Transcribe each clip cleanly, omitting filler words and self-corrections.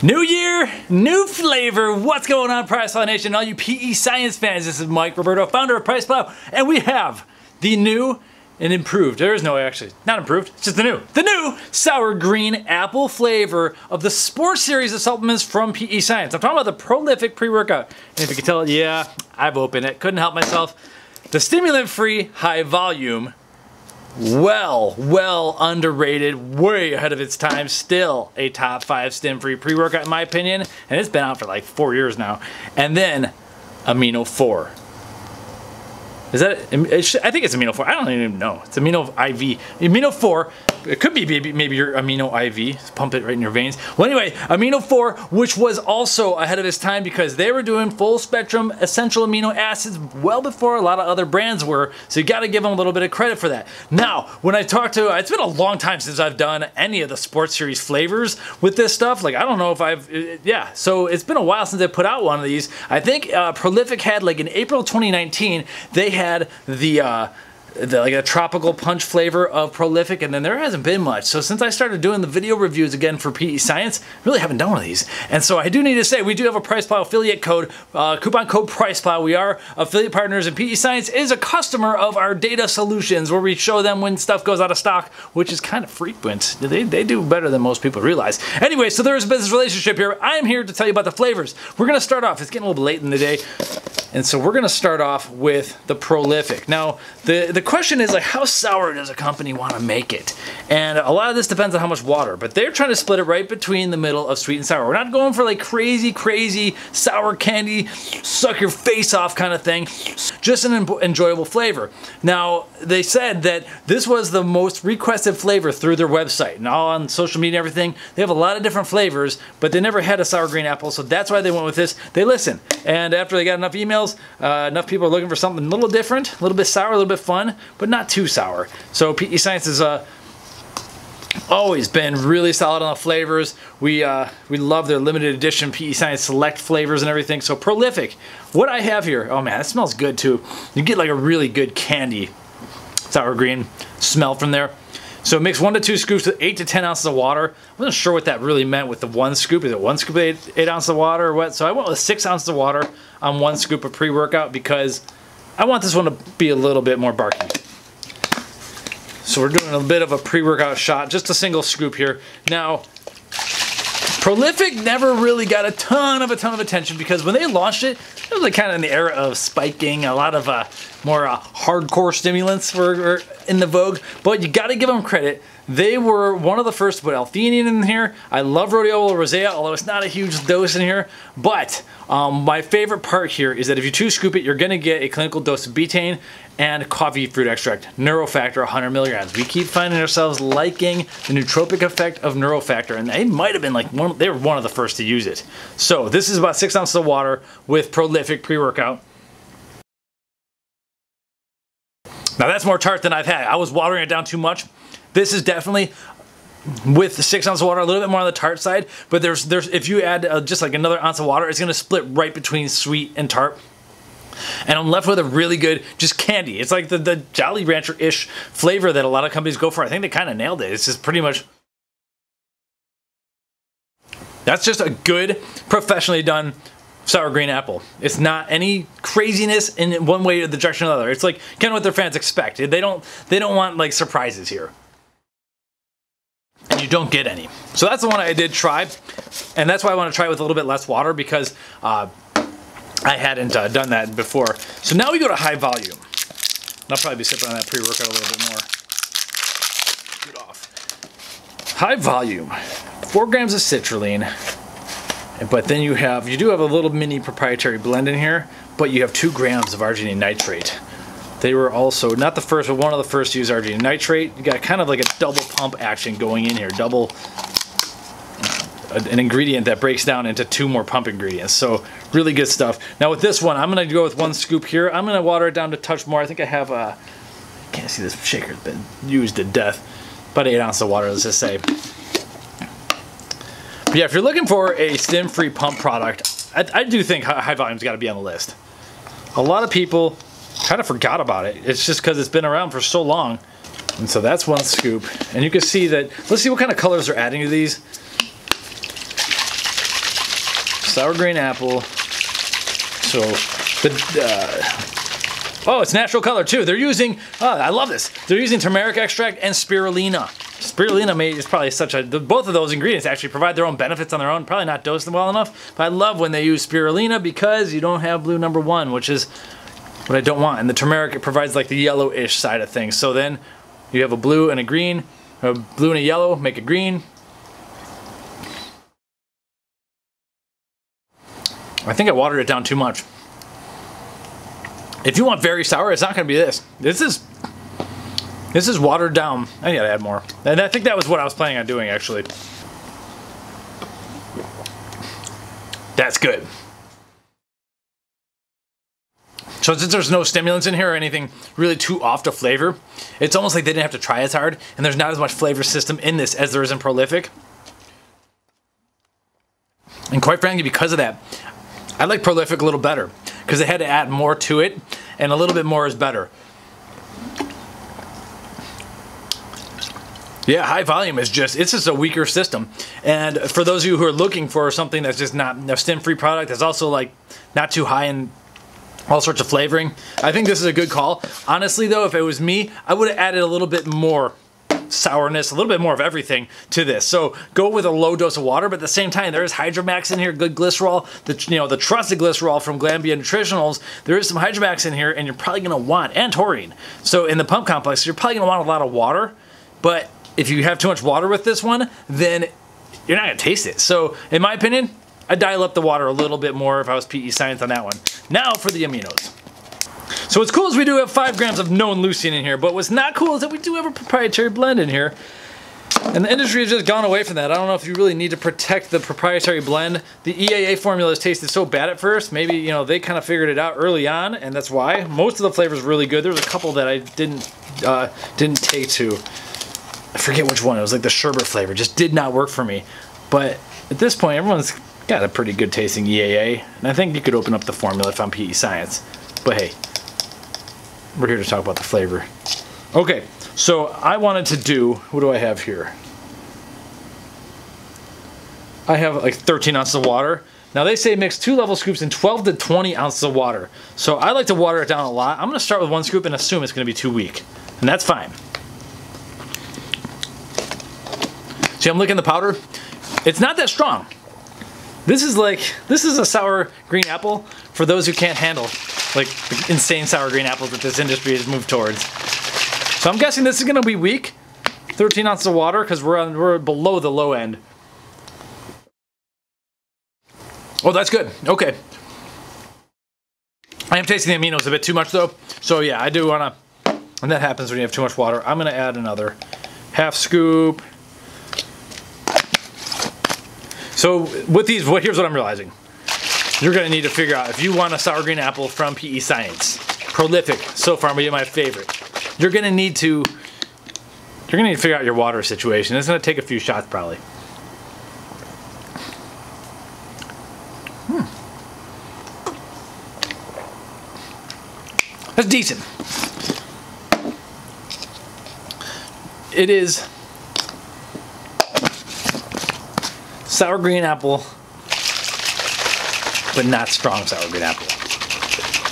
New year, new flavor. What's going on, PricePlow Nation? All you PEScience fans, this is Mike Roberto, founder of PricePlow, and we have the new and improved. There is no actually, not improved, it's just the new sour green apple flavor of the Sports series of supplements from PEScience. I'm talking about the Prolific pre-workout. And if you can tell, yeah, I've opened it, couldn't help myself. The stimulant-free high volume. Well underrated, way ahead of its time, still a top 5 stim-free pre-workout in my opinion, and it's been out for like 4 years now. And then Amino IV. Is that it? I think it's Amino IV. I don't even know. It's Amino IV. Amino IV. It could be maybe your Amino IV. Just pump it right in your veins. Well, anyway, Amino IV, which was also ahead of its time because they were doing full spectrum essential amino acids well before a lot of other brands were. So you got to give them a little bit of credit for that. Now, when I talk to, it's been a long time since I've done any of the Sports Series flavors with this stuff. Like I don't know if yeah. So it's been a while since I put out one of these. I think Prolific had like in April 2019 they had like a tropical punch flavor of Prolific, and then there hasn't been much. So since I started doing the video reviews again for PEScience, really haven't done one of these. And so I do need to say, we do have a PricePlow affiliate code, coupon code PricePlow. We are affiliate partners, and PEScience is a customer of our data solutions where we show them when stuff goes out of stock, which is kind of frequent. They do better than most people realize. Anyway, so there is a business relationship here. I am here to tell you about the flavors. We're gonna start off, it's getting a little bit late in the day, and so we're gonna start off with the Prolific. Now, the question is like, how sour does a company want to make it? And a lot of this depends on how much water, but they're trying to split it right between the middle of sweet and sour. We're not going for like crazy sour candy, suck your face off kind of thing. Just an enjoyable flavor. Now, they said that this was the most requested flavor through their website and all on social media and everything. They have a lot of different flavors, but they never had a sour green apple, so that's why they went with this. They listened, and after they got enough emails, enough people are looking for something a little different, a little bit sour, a little bit fun, but not too sour. So PEScience has always been really solid on the flavors. We love their limited edition PEScience select flavors and everything. So Prolific, what I have here, oh man, it smells good too. You get like a really good candy sour green smell from there. So mix 1 to 2 scoops with 8 to 10 ounces of water. I wasn't sure what that really meant with the 1 scoop. Is it 1 scoop of 8 ounces of water or what? So I went with 6 ounces of water on 1 scoop of pre-workout because I want this one to be a little bit more barky. So we're doing a bit of a pre-workout shot, just a single scoop here. Now, Prolific never really got a ton of attention because when they launched it, it was like kind of in the era of spiking. A lot of more hardcore stimulants were in the vogue, but you got to give them credit. They were one of the first to put L-theanine in here. I love rhodiola rosea, although it's not a huge dose in here. But my favorite part here is that if you 2 scoop it, you're going to get a clinical dose of betaine and coffee fruit extract, Neurofactor 100 milligrams. We keep finding ourselves liking the nootropic effect of Neurofactor, and they might have been like they were one of the first to use it. So this is about 6 ounces of water with Prolific pre-workout. Now that's more tart than I've had. I was watering it down too much. This is definitely, with the 6 ounces of water, a little bit more on the tart side, but there's if you add just like another ounce of water, it's gonna split right between sweet and tart. And I'm left with a really good, just candy. It's like the Jolly Rancher-ish flavor that a lot of companies go for. I think they kind of nailed it. It's just pretty much, that's just a good, professionally done sour green apple. It's not any craziness in one way or the direction or the other. It's like kind of what their fans expect. They don't want like surprises here. And you don't get any. So that's the one I did try. And that's why I want to try it with a little bit less water because I hadn't done that before. So now we go to high volume. I'll probably be sipping on that pre-workout a little bit more. Get off. High volume, 4 grams of citrulline. But then you do have a little mini proprietary blend in here, but you have 2 grams of arginine nitrate. They were also, not the first, but one of the first to use arginine nitrate. You got kind of like a double pump action going in here. An ingredient that breaks down into 2 more pump ingredients. So really good stuff. Now with this one, I'm gonna go with 1 scoop here. I'm gonna water it down to touch more. I think I have can't see this shaker's been used to death. About 8 ounces of water, let's just say. But yeah, if you're looking for a stim-free pump product, I do think high volume's gotta be on the list. A lot of people kind of forgot about it. It's just because it's been around for so long. And so that's 1 scoop. And you can see that, let's see what kind of colors they're adding to these. sour green apple. So oh, it's natural color too. They're using, oh, I love this. They're using turmeric extract and spirulina. Spirulina is probably such a, both of those ingredients actually provide their own benefits on their own. Probably not dosed them well enough, but I love when they use spirulina because you don't have blue number 1, which is what I don't want. And the turmeric, it provides like the yellowish side of things. So then you have a blue and a green, a blue and a yellow, make a green. I think I watered it down too much. If you want very sour, it's not going to be this. This is watered down. I gotta add more. And I think that was what I was planning on doing, actually. That's good. So since there's no stimulants in here or anything really too off to flavor, it's almost like they didn't have to try as hard, and there's not as much flavor system in this as there is in Prolific. And quite frankly, because of that, I like Prolific a little better, because they had to add more to it, and a little bit more is better. Yeah, high volume is just, it's just a weaker system. And for those of you who are looking for something that's just not a stim-free product, that's also like not too high in all sorts of flavoring, I think this is a good call. Honestly though, if it was me, I would have added a little bit more sourness, a little bit more of everything to this. So go with a low dose of water, but at the same time, there is Hydromax in here, good glycerol, the trusted glycerol from Glanbia Nutritionals. There is some Hydromax in here, and you're probably gonna want, and taurine. So in the pump complex, you're probably gonna want a lot of water, but if you have too much water with this one, then you're not gonna taste it. So in my opinion, I'd dial up the water a little bit more if I was PEScience on that one. Now for the aminos. So what's cool is we do have 5 grams of known leucine in here, but what's not cool is that we do have a proprietary blend in here. And the industry has just gone away from that. I don't know if you really need to protect the proprietary blend. The EAA formulas tasted so bad at first. Maybe, you know, they kind of figured it out early on, and that's why. Most of the flavors are really good. There was a couple that I didn't take to. I forget which one. It was like the sherbet flavor. Just did not work for me. But at this point, everyone's got a pretty good tasting EAA, and I think you could open up the formula if I'm PEScience. But hey, we're here to talk about the flavor. Okay, so I wanted to do, what do I have here? I have like 13 ounces of water. Now they say mix 2 level scoops in 12 to 20 ounces of water. So I like to water it down a lot. I'm gonna start with 1 scoop and assume it's gonna be too weak. And that's fine. See, I'm licking the powder. It's not that strong. This is a sour green apple for those who can't handle like the insane sour green apples that this industry has moved towards. So I'm guessing this is gonna be weak. 13 ounces of water, because we're below the low end. Oh, that's good. Okay. I am tasting the aminos a bit too much though. So yeah, I do wanna, and that happens when you have too much water. I'm gonna add another half scoop. So with these, here's what I'm realizing. You're gonna need to figure out if you want a sour green apple from PEScience. Prolific, so far my favorite. You're gonna need to figure out your water situation. It's gonna take a few shots probably. That's decent. It is sour green apple, but not strong sour green apple.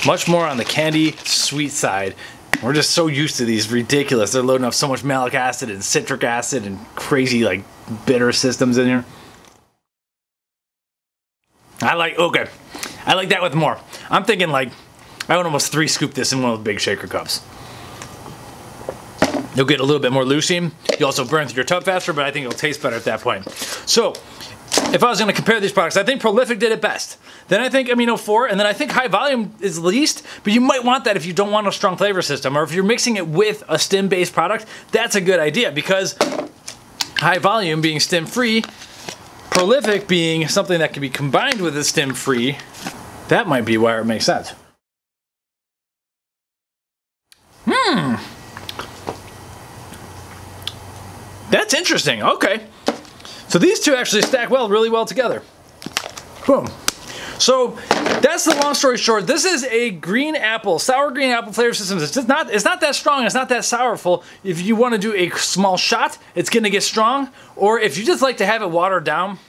Much more on the candy sweet side. We're just so used to these ridiculous. They're loading up so much malic acid and citric acid and crazy like bitter systems in here. I like that with more. I'm thinking like I would almost 3 scoop this in one of the big shaker cups. You'll get a little bit more leucine. You also burn through your tub faster, but I think it'll taste better at that point. So if I was going to compare these products, I think Prolific did it best. Then I think Amino IV, and then I think High Volume is least, but you might want that if you don't want a strong flavor system, or if you're mixing it with a stim-based product, that's a good idea, because High Volume being stim-free, Prolific being something that can be combined with a stim-free, that might be where it makes sense. That's interesting. Okay. So these two actually stack really well together. Boom. So that's the long story short. This is a green apple, sour green apple flavor system. It's not that strong. It's not that sourful. If you want to do a small shot, it's going to get strong. Or if you just like to have it watered down,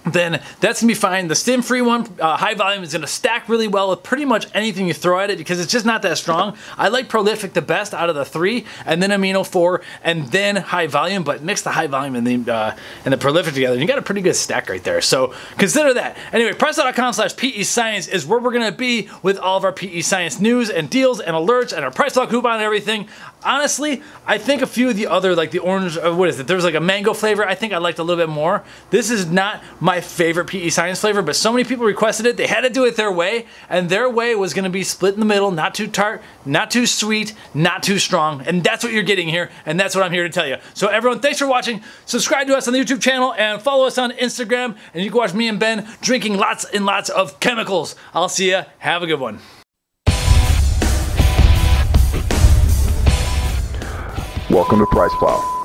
then that's gonna be fine. The stim-free one, high volume, is gonna stack really well with pretty much anything you throw at it because it's just not that strong. I like prolific the best out of the three, and then Amino IV, and then high volume, but mix the high volume and the prolific together, and you got a pretty good stack right there. So consider that. Anyway, PricePlow.com/PEScience is where we're gonna be with all of our PEScience news and deals and alerts and our PricePlow coupon and everything. Honestly, I think a few of the other, like the orange, what is it? There's like a mango flavor. I think I liked a little bit more. This is not my favorite PEScience flavor, but so many people requested it. They had to do it their way, and their way was going to be split in the middle, not too tart, not too sweet, not too strong, and that's what you're getting here, and that's what I'm here to tell you. So everyone, thanks for watching. Subscribe to us on the YouTube channel and follow us on Instagram, and you can watch me and Ben drinking lots and lots of chemicals. I'll see ya. Have a good one. Welcome to PricePlow.